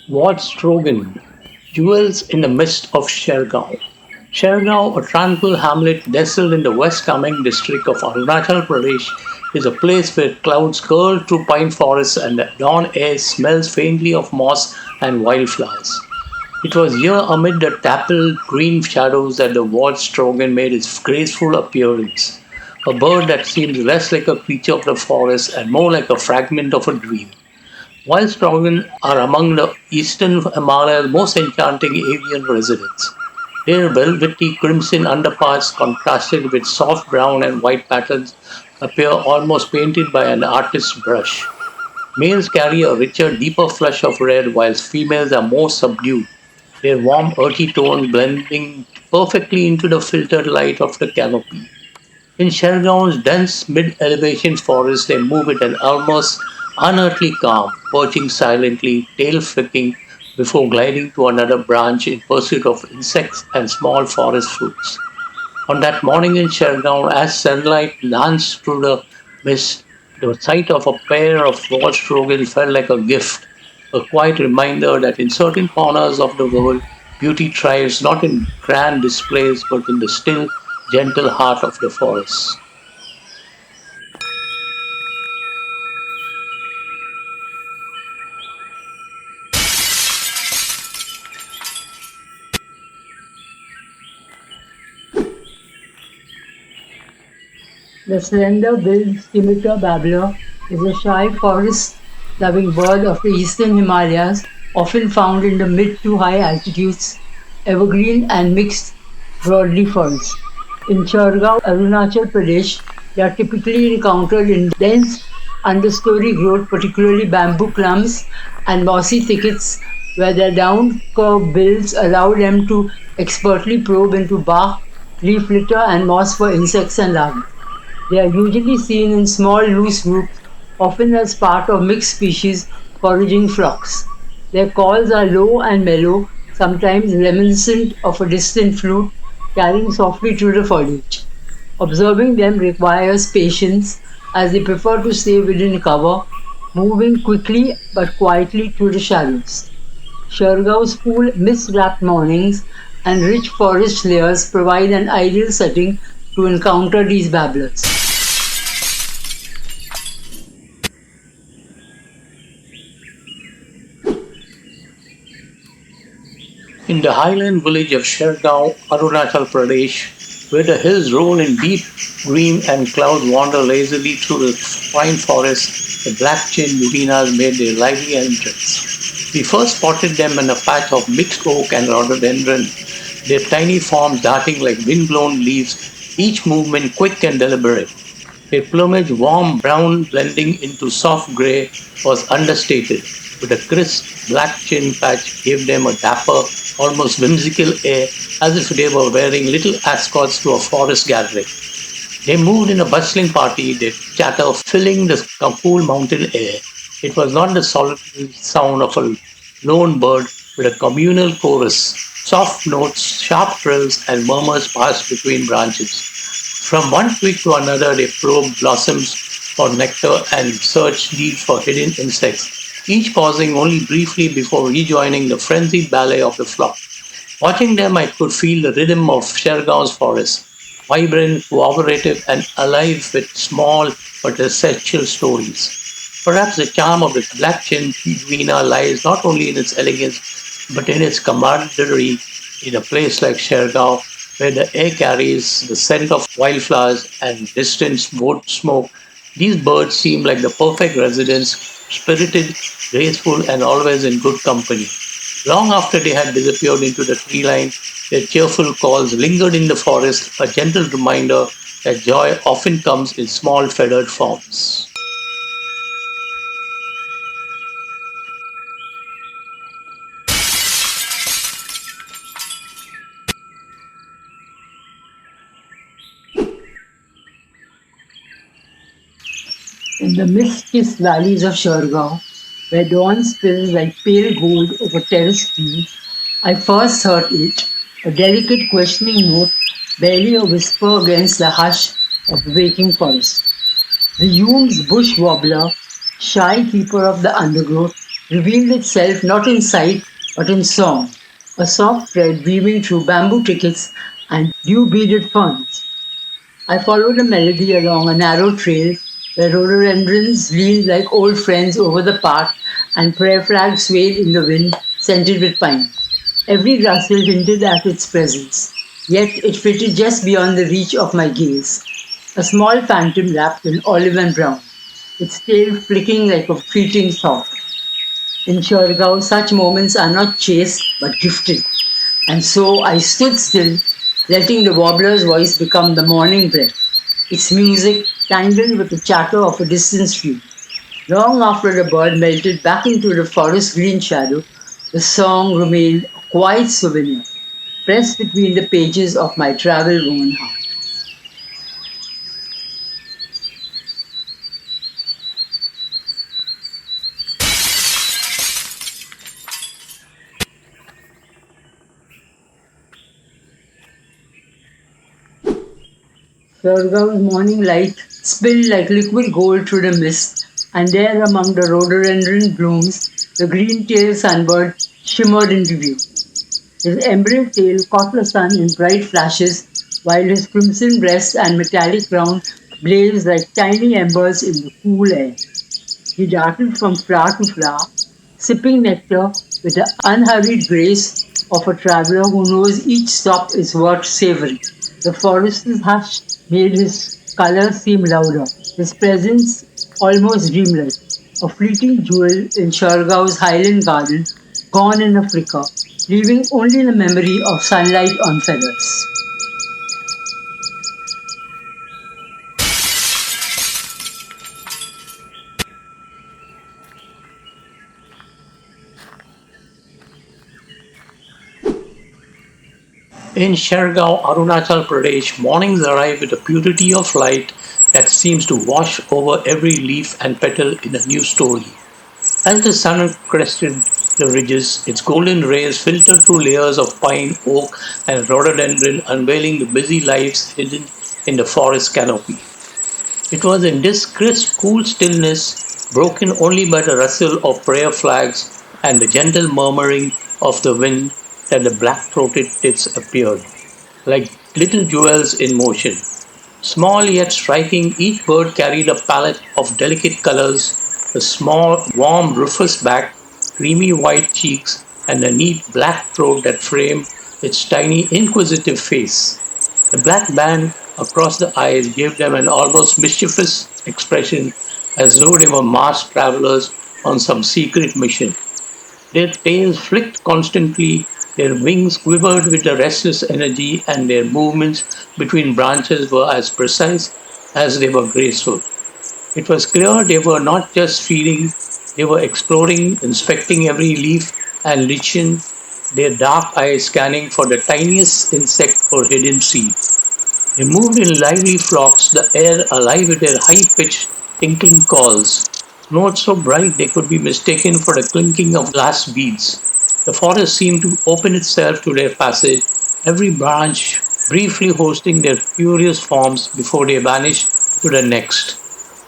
What's Trogon? Jewels in the midst of Shergaon. Shergaon, a tranquil hamlet nestled in the West Kameng district of Arunachal Pradesh, is a place where clouds curl through pine forests and the dawn air smells faintly of moss and wildflowers. It was here amid the dappled green shadows that the watched Trogon made its graceful appearance, a bird that seems less like a creature of the forest and more like a fragment of a dream. While Trogon are among the Eastern Himalayas' most enchanting avian residents. Their velvety crimson underparts, contrasted with soft brown and white patterns, appear almost painted by an artist's brush. Males carry a richer, deeper flush of red, whilst females are more subdued, their warm, earthy tones blending perfectly into the filtered light of the canopy. In Shergaon's dense mid-elevation forest, they move with an almost unearthly calm, perching silently, tail flicking, before gliding to another branch in pursuit of insects and small forest fruits. On that morning in Shergaon, as sunlight danced through the mist, the sight of a pair of watchdogos felt like a gift, a quiet reminder that in certain corners of the world, beauty thrives not in grand displays but in the still, gentle heart of the forest. The slender-billed Scimitar-Babbler is a shy forest-loving bird of the Eastern Himalayas, often found in the mid to high altitudes, evergreen and mixed broadleaf forests. In Shergaon, Arunachal Pradesh, they are typically encountered in dense understory growth, particularly bamboo clumps and mossy thickets, where their down-curved bills allow them to expertly probe into bark, leaf litter, and moss for insects and larvae. They are usually seen in small, loose groups, often as part of mixed species foraging flocks. Their calls are low and mellow, sometimes reminiscent of a distant flute carrying softly through the foliage. Observing them requires patience as they prefer to stay within cover, moving quickly but quietly through the shadows. Shergau's cool, mist-wrapped mornings and rich forest layers provide an ideal setting to encounter these babblers. In the highland village of Shergaon, Arunachal Pradesh, where the hills roll in deep green and clouds wander lazily through the pine forest, the black-chinned Yuhinas made their lively entrance. We first spotted them in a patch of mixed oak and rhododendron, their tiny forms darting like wind-blown leaves, each movement quick and deliberate. Their plumage, warm brown blending into soft grey, was understated, but a crisp black chin patch gave them a dapper, almost whimsical air, as if they were wearing little ascots to a forest gathering. They moved in a bustling party, their chatter filling the cool mountain air. It was not the solitary sound of a lone bird, but a communal chorus. Soft notes, sharp trills, and murmurs passed between branches. From one twig to another, they probed blossoms for nectar and searched leaves for hidden insects, each pausing only briefly before rejoining the frenzied ballet of the flock. Watching them, I could feel the rhythm of Shergaon's forest, vibrant, cooperative, and alive with small but essential stories. Perhaps the charm of the black-chinned Yuhina lies not only in its elegance, but in its camaraderie in a place like Shergaon, where the air carries the scent of wildflowers and distant wood smoke. These birds seem like the perfect residents, spirited, graceful, and always in good company. Long after they had disappeared into the tree line, their cheerful calls lingered in the forest, a gentle reminder that joy often comes in small feathered forms. In the mist-kissed valleys of Shergaon, where dawn spills like pale gold over terraced fields, I first heard it, a delicate questioning note, barely a whisper against the hush of the waking forest. The Hume's bush warbler, shy keeper of the undergrowth, revealed itself not in sight but in song, a soft thread weaving through bamboo thickets and dew beaded ferns. I followed the melody along a narrow trail where rhododendrons leaned like old friends over the path and prayer flags swayed in the wind scented with pine. Every rustle hinted at its presence, yet it fitted just beyond the reach of my gaze. A small phantom wrapped in olive and brown, its tail flicking like a fleeting thought. In Shergaon, such moments are not chased but gifted. And so I stood still, letting the warbler's voice become the morning breath, its music tangled with the chatter of a distant stream. Long after the bird melted back into the forest green shadow, the song remained a quiet souvenir, pressed between the pages of my travel worn heart. Shergaon's morning light spilled like liquid gold through the mist, and there among the rhododendron blooms, the green-tailed sunbird shimmered into view. His emerald tail caught the sun in bright flashes, while his crimson breast and metallic crown blazed like tiny embers in the cool air. He darted from flower to flower, sipping nectar with the unhurried grace of a traveler who knows each stop is worth savoring. The forest's hush made his color seem louder, his presence almost dreamlike, a fleeting jewel in Shergaon's highland garden, gone in a flicker, leaving only the memory of sunlight on feathers. In Shergaon, Arunachal Pradesh, mornings arrive with a purity of light that seems to wash over every leaf and petal in a new story. As the sun crested the ridges, its golden rays filtered through layers of pine, oak, and rhododendron, unveiling the busy lives hidden in the forest canopy. It was in this crisp, cool stillness, broken only by the rustle of prayer flags and the gentle murmuring of the wind, that the black-throated tits appeared, like little jewels in motion. Small yet striking, each bird carried a palette of delicate colors, a small, warm rufous back, creamy white cheeks, and a neat black throat that framed its tiny, inquisitive face. The black band across the eyes gave them an almost mischievous expression, as though they were masked travelers on some secret mission. Their tails flicked constantly, their wings quivered with a restless energy, and their movements between branches were as precise as they were graceful. It was clear they were not just feeding, they were exploring, inspecting every leaf and lichen, their dark eyes scanning for the tiniest insect or hidden seed. They moved in lively flocks, the air alive with their high-pitched, tinkling calls, notes so bright they could be mistaken for the clinking of glass beads. The forest seemed to open itself to their passage, every branch briefly hosting their curious forms before they vanished to the next.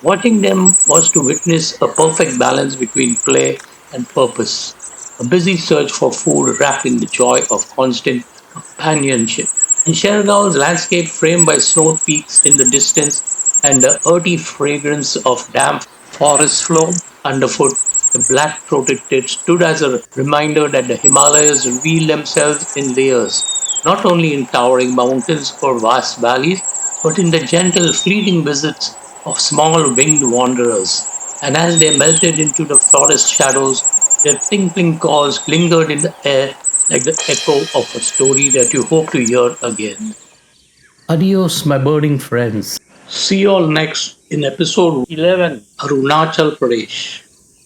Watching them was to witness a perfect balance between play and purpose, a busy search for food wrapped in the joy of constant companionship. In Shergaon's landscape framed by snow peaks in the distance and the earthy fragrance of damp forest floor underfoot, the black-throated tit stood as a reminder that the Himalayas reveal themselves in layers, not only in towering mountains or vast valleys, but in the gentle, fleeting visits of small winged wanderers. And as they melted into the forest shadows, their tinkling calls lingered in the air like the echo of a story that you hope to hear again. Adios, my birding friends. See you all next in episode 11, Arunachal Pradesh.